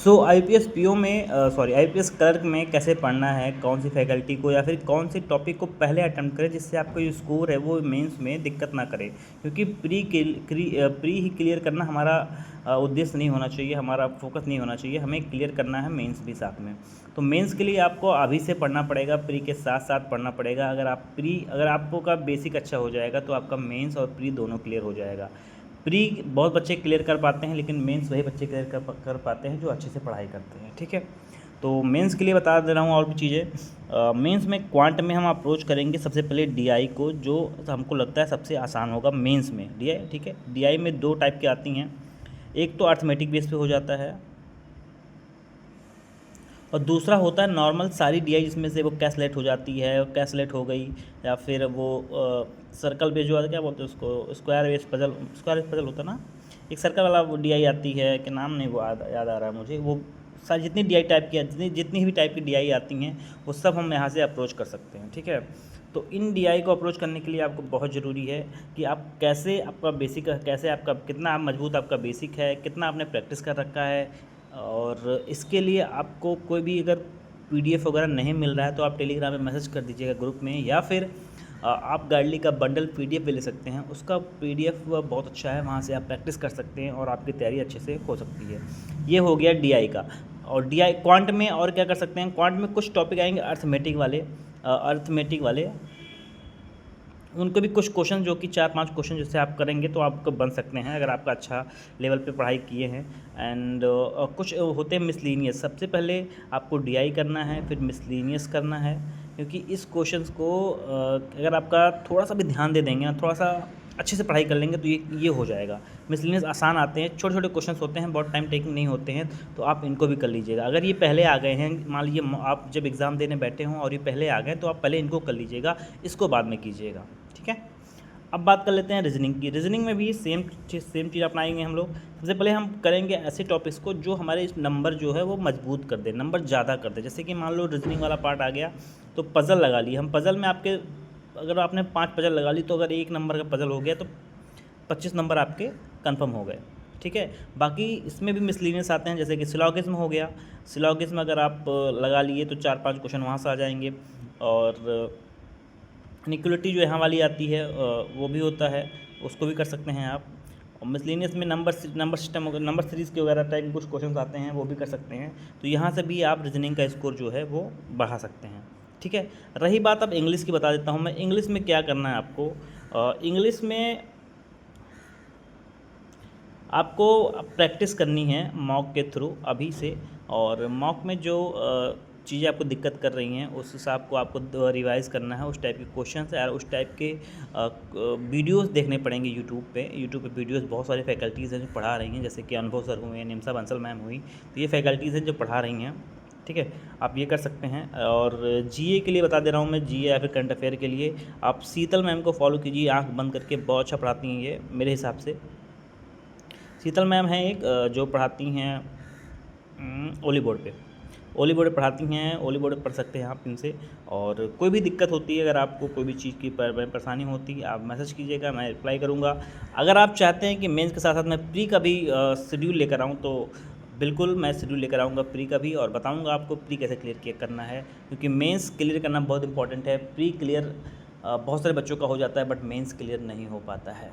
सो IPS PO में IPS clerk में कैसे पढ़ना है, कौन सी फैकल्टी को या फिर कौन सी टॉपिक को पहले अटेम्प्ट करें जिससे आपका जो स्कोर है वो मेंस में दिक्कत ना करे, क्योंकि प्री ही क्लियर करना हमारा उद्देश्य नहीं होना चाहिए, हमारा फोकस नहीं होना चाहिए, हमें क्लियर करना है मेंस भी साथ में। तो मेंस के लिए आपको अभी से पढ़ना पड़ेगा, प्री के साथ साथ पढ़ना पड़ेगा। अगर आपको का बेसिक अच्छा हो जाएगा तो आपका मेंस और प्री दोनों क्लियर हो जाएगा। प्री बहुत बच्चे क्लियर कर पाते हैं, लेकिन मेंस वही बच्चे क्लियर कर पाते हैं जो अच्छे से पढ़ाई करते हैं। ठीक है, तो मेंस के लिए बता दे रहा हूँ और भी चीज़ें। मेंस में क्वांट में हम अप्रोच करेंगे सबसे पहले डीआई को, जो हमको लगता है सबसे आसान होगा मेंस में डीआई। ठीक है, डीआई में 2 टाइप की आती हैं, एक तो अर्थमेटिक बेस पे हो जाता है और दूसरा होता है नॉर्मल सारी डीआई, जिसमें से वो कैसलेट हो जाती है, कैसलेट हो गई, या फिर वो सर्कल बेस जो क्या बोलते हैं उसको, स्क्वायर बेस पजल होता है ना, एक सर्कल वाला वो डीआई आती है कि नाम नहीं वो याद आ रहा है मुझे। वो सारी जितनी डीआई टाइप की जितनी भी टाइप की डीआई आती हैं वो सब हम यहाँ से अप्रोच कर सकते हैं। ठीक है, तो इन डीआई को अप्रोच करने के लिए आपको बहुत ज़रूरी है कि आप कैसे आपका बेसिक, कैसे आपका कितना मजबूत आपका बेसिक है, कितना आपने प्रैक्टिस कर रखा है। और इसके लिए आपको कोई भी अगर पीडीएफ वगैरह नहीं मिल रहा है तो आप टेलीग्राम में मैसेज कर दीजिएगा ग्रुप में, या फिर आप गाइडली का बंडल पीडीएफ भी ले सकते हैं। उसका पीडीएफ बहुत अच्छा है, वहाँ से आप प्रैक्टिस कर सकते हैं और आपकी तैयारी अच्छे से हो सकती है। ये हो गया डीआई का। और डीआई क्वांट में और क्या कर सकते हैं, क्वांट में कुछ टॉपिक आएंगे अर्थमेटिक वाले, उनको भी कुछ क्वेश्चन जो कि 4-5 क्वेश्चन जैसे आप करेंगे तो आपको बन सकते हैं अगर आपका अच्छा लेवल पे पढ़ाई किए हैं। एंड कुछ होते हैं मिसलीनियस। सबसे पहले आपको डीआई करना है, फिर मिसलीनियस करना है, क्योंकि इस क्वेश्चंस को अगर आपका थोड़ा सा भी ध्यान दे देंगे ना, थोड़ा सा अच्छे से पढ़ाई कर लेंगे तो ये हो जाएगा। मिसलिनियस आसान आते हैं, छोटे छोटे क्वेश्चंस होते हैं, बहुत टाइम टेकिंग नहीं होते हैं, तो आप इनको भी कर लीजिएगा। अगर ये पहले आ गए हैं, मान लीजिए आप जब एग्ज़ाम देने बैठे हों और ये पहले आ गए तो आप पहले इनको कर लीजिएगा, इसको बाद में कीजिएगा। ठीक है, अब बात कर लेते हैं रीजनिंग की। रीजनिंग में भी सेम चीज़ अपनाएंगे हम लोग। सबसे पहले हम करेंगे ऐसे टॉपिक्स को जो हमारे इस नंबर जो है वो मजबूत कर दे, नंबर ज़्यादा कर दे। जैसे कि मान लो रीजनिंग वाला पार्ट आ गया तो पज़ल लगा लिए हम। पज़ल में आपके अगर आपने 5 पज़ल लगा ली तो अगर 1 नंबर का पज़ल हो गया तो 25 नंबर आपके कंफर्म हो गए। ठीक है, बाकी इसमें भी मिसलीनियस आते हैं, जैसे कि सिलॉगिज्म हो गया। सिलॉगिज्म अगर आप लगा लिए तो 4-5 क्वेश्चन वहाँ से आ जाएंगे। और इक्वलिटी जो यहाँ वाली आती है वो भी होता है, उसको भी कर सकते हैं आप। और मिसलेनियस में नंबर सिस्टम, नंबर सीरीज़ के वगैरह टाइप के कुछ क्वेश्चन आते हैं, वो भी कर सकते हैं। तो यहाँ से भी आप रीजनिंग का स्कोर जो है वो बढ़ा सकते हैं। ठीक है, रही बात अब इंग्लिश की, बता देता हूँ मैं इंग्लिश में क्या करना है आपको। इंग्लिश में आपको प्रैक्टिस करनी है मॉक के थ्रू अभी से, और मॉक में जो चीज़ें आपको दिक्कत कर रही हैं उस हिसाब को आपको रिवाइज़ करना है। उस टाइप के क्वेश्चंस और उस टाइप के वीडियोस देखने पड़ेंगे यूट्यूब पे वीडियोस बहुत सारी फैकल्टीज़ हैं जो पढ़ा रही हैं, जैसे कि अनुभव सर हुए, निमसा बंसल मैम हुई, तो ये फैकल्टीज़ हैं जो पढ़ा रही हैं। ठीक है, आप ये कर सकते हैं। और जीए के लिए बता दे रहा हूँ मैं, जीए या फिर करंट अफेयर के लिए आप शीतल मैम को फॉलो कीजिए, आँख बंद करके, बहुत अच्छा पढ़ाती हैं ये मेरे हिसाब से। शीतल मैम हैं एक जो पढ़ाती हैं ओली बोर्ड पे पढ़ाती हैं, ओली बोर्ड पे पढ़ सकते हैं आप इनसे। और कोई भी दिक्कत होती है, अगर आपको कोई भी चीज़ की परेशानी होती है आप मैसेज कीजिएगा, मैं रिप्लाई करूँगा। अगर आप चाहते हैं कि मेंस के साथ साथ मैं प्री का भी शेड्यूल लेकर आऊँ तो बिल्कुल मैं शेड्यूल लेकर आऊँगा प्री का भी, और बताऊँगा आपको प्री कैसे क्लियर करना है, क्योंकि मेंस क्लियर करना बहुत इंपॉर्टेंट है। प्री क्लियर बहुत सारे बच्चों का हो जाता है बट मेंस क्लियर नहीं हो पाता है।